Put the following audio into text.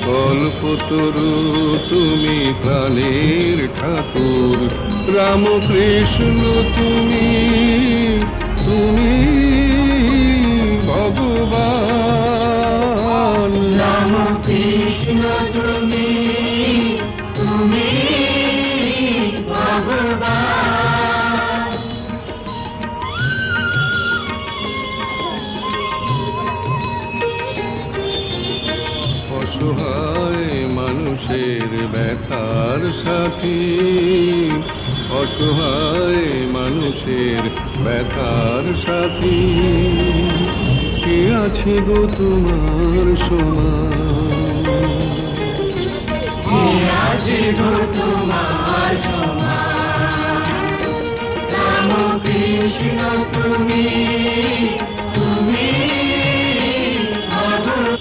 কল্পতরু তুমি প্রাণের ঠাকুর, রামকৃষ্ণ তুমি, তুমি ভগবান। রামকৃষ্ণ তুমি, তুমি ভগবান। অসহায় মানুষের ব্যথার সাথী, অসহায় মানুষের ব্যথার সাথী, কে আছে গো তোমার সমান? কে আছে গো তোমার সমান? রামকৃষ্ণ তুমি, তুমি ভগবান।